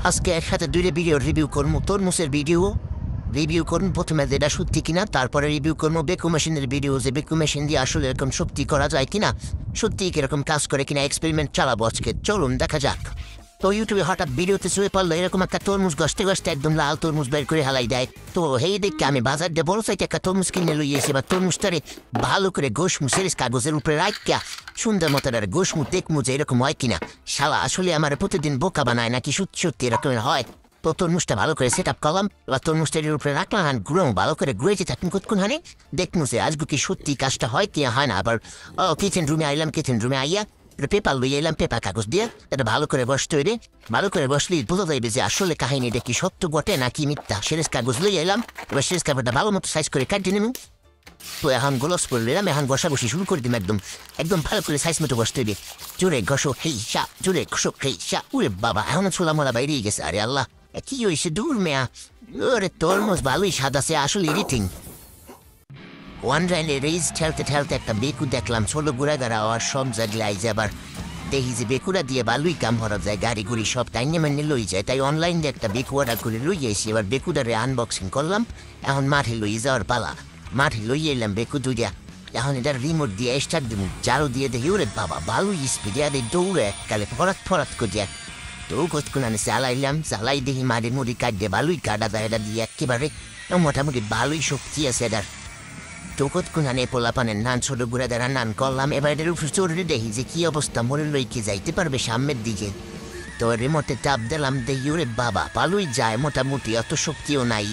আজকে একসাথে দুইটা ভিডিও রিভিউ করবো। তরমুজের ভিডিও রিভিউ করুন প্রথমে, যেটা সত্যি কিনা, তারপরে রিভিউ করবো বেকু মেশিনের ভিডিও, যে বেকু মেশিন দিয়ে আসলে এরকম সত্যি করা যায় কিনা, সত্যি কিরকম কাজ করে কিনা এক্সপেরিমেন্ট চালাবো আজকে। চলুন দেখা যাক। তো ইউটিউবে হঠাৎ ভিডিওতে শুয়ে পড়লো এরকম একটা তরমুজ গসতে গসতে একদম লাল তরমুজ বের করে হালাই দেয়। তো হেই দেখে আমি বাজার দিয়ে বড় সাইতে একটা তরমুজ কিনে লইয়েছি। এবার তরমুজটারে ভালো করে গোসমু সিরিজ কাগজের উপরে রাখা সুন্দর মতো গোসমু দেখমু যে এরকম হয় কিনা। শালা আসলে আমার প্রতিদিন বোকা বানায় নাকি সত্যি সত্যি এরকমের হয়। তো তরমুজটা ভালো করে সেট আপ করলাম, এবার তরমুজটার উপরে রাখলাম, হান গুঁড়ো ভালো করে গুঁড়েছে থাকুন কতক্ষণ হানে দেখমু যে আজকে কি সত্যি কাজটা হয় কি হয় না। আবার কিচেন রুমে আইলাম, কিচেন রুমে আইয়া পেপার লইয়ে এলাম, পেপার কাগজ দিয়ে এটা ভালো করে বসতে হইলে, ভালো করে বসলেই বোঝা যাইবে যে আসলে কাহিনীটা কি সত্য বটে নাকি মিথ্যা। সিরিজ কাগজ লইয়ে এলাম, এবার সিরিজ কাগজটা ভালো মতো সাইজ করে কাটিয়ে নেব। তো এখন গোলস করে নিলাম, এখন ঘষাঘষি শুরু করে দিলাম। একদম একদম ভালো করে সাইজ মতো বসতে হইবে। জোরে ঘষো হেই সা, জোরে ঘষো হেই সা। উরে বাবা, এখন ছোলা মোলা বাইরেই গেছে। আরে আল্লাহ, কি হয়েছে দূর মেয়া। ওরে তরমুজ ভালোই স্বাদ আছে, আসলে এডিটিং। অনলাইনে রেজ ঠেলতে ঠেলতে একটা বেকু দেখলাম, ছোট ঘোরাঘাড়া আর সব জায়গায় আইজে। আবার দেখি যে বেকুরা দিয়ে ভালোই কাম করা যায়, গাড়ি গুড়ি সব টাইনে মেনে লই যায়। তাই অনলাইন দিয়ে একটা বেকু অর্ডার করে লই যাইছি। এবার বেকুটারে আনবক্সিং করলাম, এখন মাঠে লই যাওয়ার পালা। মাঠে লই এলাম বেকু দুইটা, এখন এটার রিমোট দিয়ে স্টার্ট দিব, জারু দিয়ে দেখি ওরে বাবা ভালোই স্পিডে আর দৌড়ে এককালে ফরাত ফরাত করিয়া। তো কতক্ষণ আনে চালাইলাম, চালাই দেখি মারি মুড়ি কাটতে ভালোই কাটা যায় এটা দিয়ে একেবারে। মোটামুটি ভালোই শক্তি আছে এটার। তো কতক্ষণ আনে পোলাপানের নান ছোট ঘুরে দ্বারা নান করলাম। এবার এটার উপর চড়ে দেখি যে কি অবস্থা, মরে লইকে যাইতে পারবে সামনের দিকে। তো রিমোটে চাপ দিলাম, দেখি ওরে বাবা ভালোই যায় মোটামুটি, অত শক্তিও নাই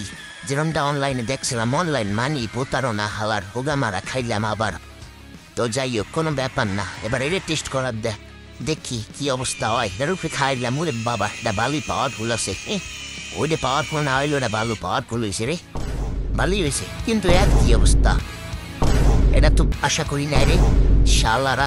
যেরকমটা অনলাইনে দেখছিলাম। অনলাইন মানি প্রতারণা, হালার হোগা মারা খাইলাম আবার। তো যাই হোক, কোনো ব্যাপার না। এবার এটা টেস্ট করার দেখি কি অবস্থা হয়। এটার উপরে খাইলাম, ওরে বাবা এটা ভালোই পাওয়ারফুল আছে। ওইটা পাওয়ারফুল না হইলে ওটা ভালো পাওয়ারফুল হয়েছে রে, ভালোই হয়েছে। কিন্তু এর কি অবস্থা, এটা তো আশা করি নাই রে শালারা।